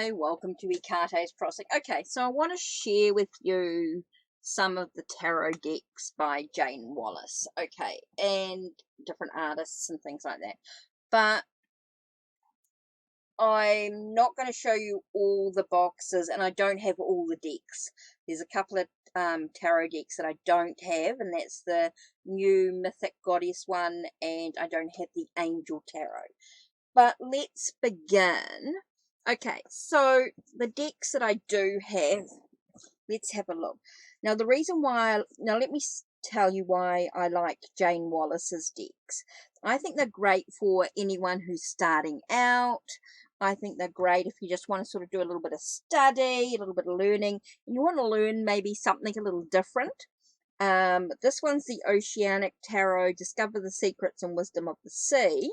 Hi, welcome to Ekate's Crossing. Okay, so I want to share with you some of the tarot decks by Jayne Wallace, okay, and different artists and things like that. But I'm not going to show you all the boxes, and I don't have all the decks. There's a couple of tarot decks that I don't have, and that's the new Mythic Goddess one, and I don't have the Angel Tarot. But let's begin. Okay, so the decks that I do have, let's have a look. Now, the reason why, now let me tell you why I like Jayne Wallace's decks. I think they're great for anyone who's starting out. I think they're great if you just want to sort of do a little bit of study, a little bit of learning, and you want to learn maybe something a little different. This one's the Oceanic Tarot, Discover the Secrets and Wisdom of the Sea.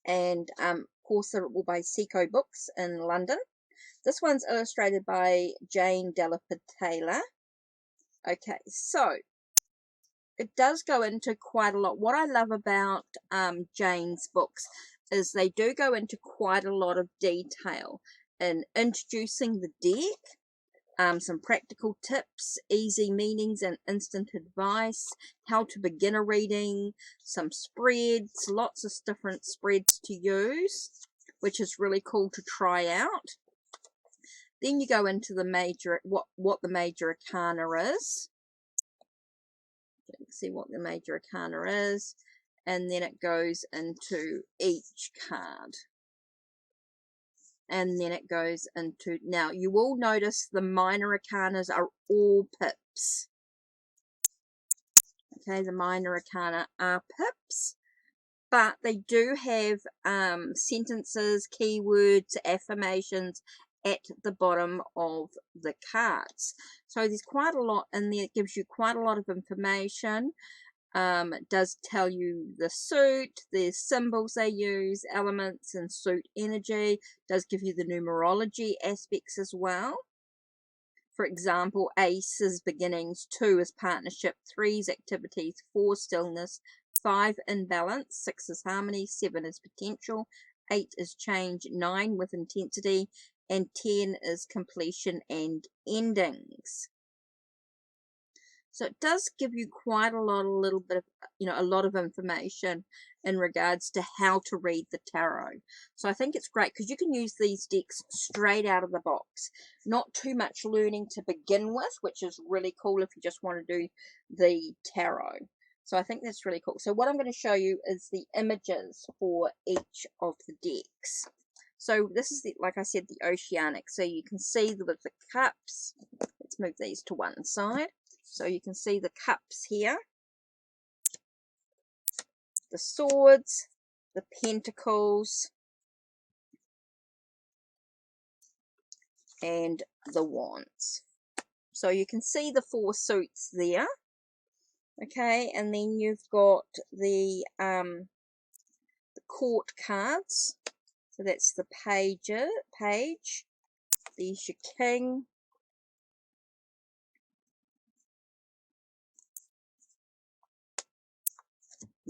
And of course they're all by Seco Books in London. This one's illustrated by Jayne Taylor. Okay, so it does go into quite a lot. What I love about Jayne's books is they do go into quite a lot of detail in introducing the deck, some practical tips, easy meanings and instant advice, how to begin a reading, some spreads, lots of different spreads to use, which is really cool to try out. Then you go into the major, what the major arcana is. You can see what the major arcana is, and then it goes into each card. And then it goes into, now you will notice the minor arcanas are all pips. Okay, the minor arcana are pips, but they do have sentences, keywords, affirmations at the bottom of the cards. So there's quite a lot in there. It gives you quite a lot of information. It does tell you the suit, the symbols they use, elements and suit energy. It does give you the numerology aspects as well. For example, Ace is beginnings, 2 is partnership, 3 is activities, 4 stillness, 5 imbalance, 6 is harmony, 7 is potential, 8 is change, 9 with intensity, and 10 is completion and endings. So it does give you quite a lot, a lot of information in regards to how to read the tarot. So I think it's great because you can use these decks straight out of the box. Not too much learning to begin with, which is really cool if you just want to do the tarot. So I think that's really cool. So what I'm going to show you is the images for each of the decks. So this is, like I said, the Oceanic. So you can see with the cups. Let's move these to one side. So you can see the cups here, the swords, the pentacles, and the wands. So you can see the 4 suits there. Okay, and then you've got the court cards. So that's the page. There's your king.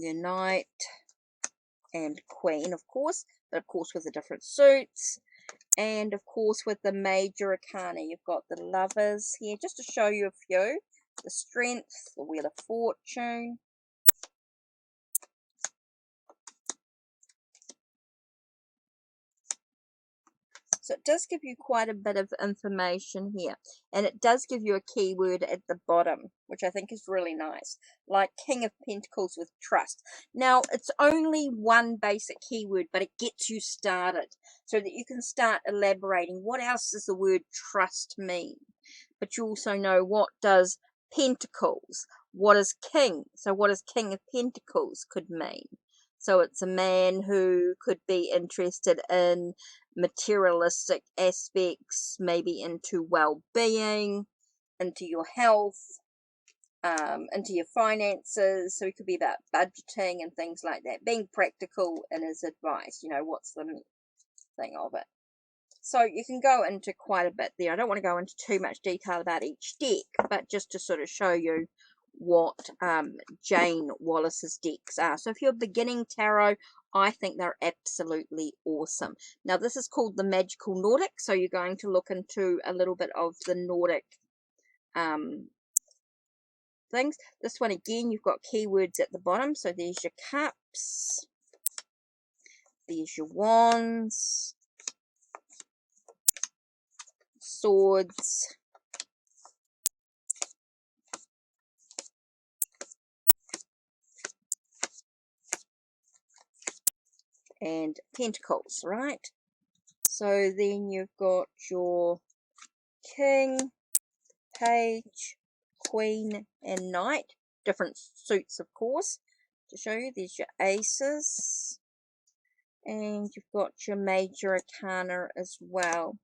Your knight and queen, of course, but of course with the different suits. And of course with the major arcana, you've got the lovers here, just to show you a few. The strength, the wheel of fortune, so it does give you quite a bit of information here, and it does give you a keyword at the bottom, which I think is really nice, like King of Pentacles with trust. Now, it's only one basic keyword, but it gets you started so that you can start elaborating. What else does the word trust mean? But you also know, what does Pentacles, what is King? So what does King of Pentacles could mean? So it's a man who could be interested in materialistic aspects, maybe into well-being, into your health, into your finances. So it could be about budgeting and things like that, being practical in his advice. What's the thing of it? So you can go into quite a bit there. I don't want to go into too much detail about each deck, but just to sort of show you what Jayne Wallace's decks are. So if you're beginning tarot, I think they're absolutely awesome. Now, this is called the Magical Nordic, so you're going to look into a little bit of the Nordic things. This one, again, you've got keywords at the bottom. So there's your cups, there's your wands, swords, and pentacles, right? So then you've got your king, page, queen, and knight. Different suits, of course, to show you. There's your aces, and you've got your major arcana as well.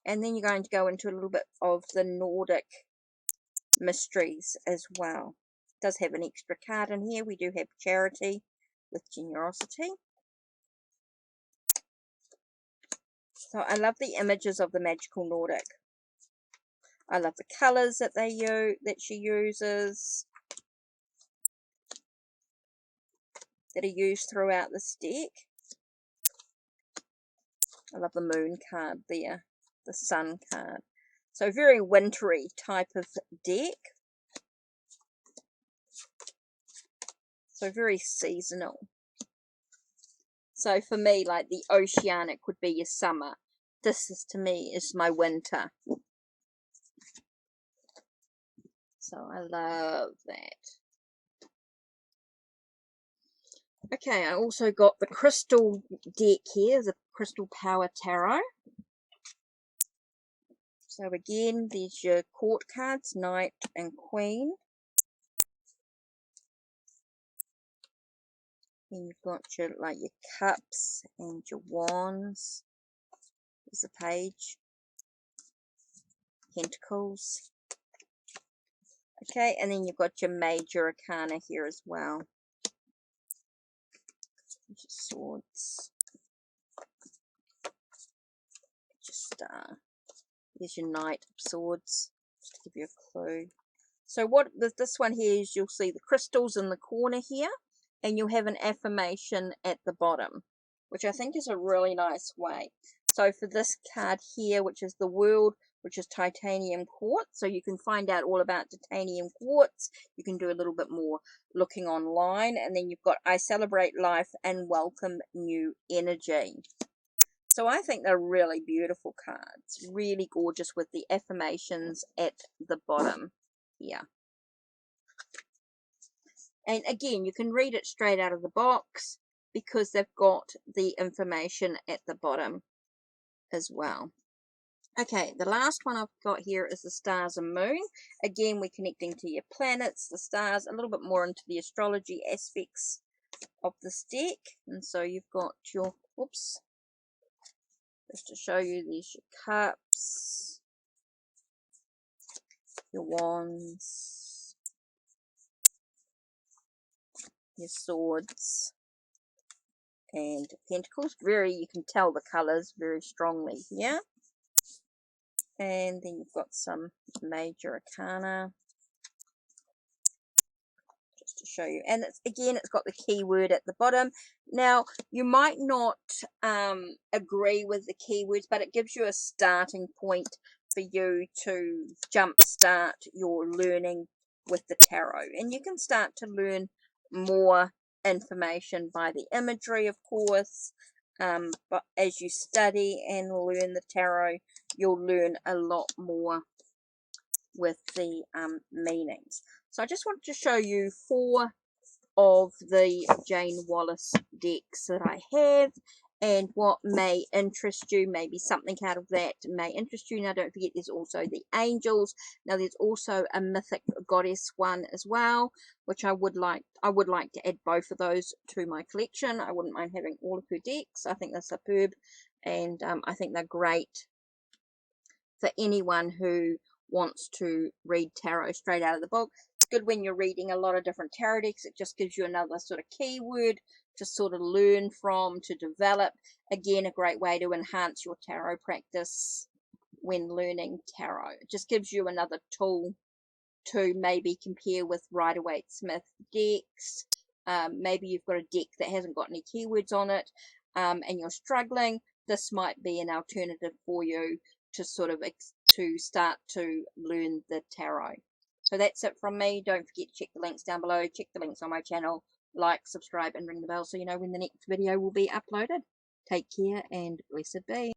And then you're going to go into a little bit of the Nordic mysteries as well. It does have an extra card in here. We do have charity with generosity. So I love the images of the Magical Nordic. I love the colours that she uses, that are used throughout this deck. I love the moon card there, the sun card. So very wintry type of deck. So very seasonal. So for me, like the oceanic would be your summer. This is, to me, is my winter. So I love that. Okay, I also got the crystal deck here, the Crystal Power Tarot. So again, there's your court cards, Knight and Queen. Then you've got your cups and your wands. There's a page. Pentacles. Okay, and then you've got your major arcana here as well. Your swords. Just here's your Knight of Swords, just to give you a clue. So what this one here is, you'll see the crystals in the corner here, and you'll have an affirmation at the bottom, which I think is a really nice way. So for this card here, which is the World, which is titanium quartz, so you can find out all about titanium quartz. You can do a little bit more looking online, and then you've got I celebrate life and welcome new energy. So I think they're really beautiful cards, really gorgeous with the affirmations at the bottom here. And again, you can read it straight out of the box because they've got the information at the bottom as well. Okay, the last one I've got here is the stars and moon. Again, we're connecting to your planets, the stars, a little bit more into the astrology aspects of this deck. And so you've got your, oops, just to show you, there's your cups, your wands, your swords, and pentacles. You can tell the colors very strongly here. And then you've got some major arcana, just to show you. And it's got the keyword at the bottom. Now, you might not agree with the keywords, but it gives you a starting point for you to jumpstart your learning with the tarot. And you can start to learn more information by the imagery, of course. But as you study and learn the tarot, you'll learn a lot more with the meanings. So I just wanted to show you 4 of the Jayne Wallace decks that I have, and what may interest you. Maybe something out of that may interest you. Now, don't forget, there's also the angels. Now, there's also a mythic goddess one as well, which I would like to add both of those to my collection. I wouldn't mind having all of her decks. I think they're superb, and I think they're great for anyone who wants to read tarot straight out of the book. It's good when you're reading a lot of different tarot decks. It just gives you another sort of keyword to sort of learn from, to develop. Again, a great way to enhance your tarot practice when learning tarot. It just gives you another tool to maybe compare with Rider-Waite Smith decks, maybe you've got a deck that hasn't got any keywords on it, and you're struggling, this might be an alternative for you to sort of to start to learn the tarot. So that's it from me. Don't forget to check the links down below, check the links on my channel, like, subscribe, and ring the bell so you know when the next video will be uploaded. Take care and blessed be.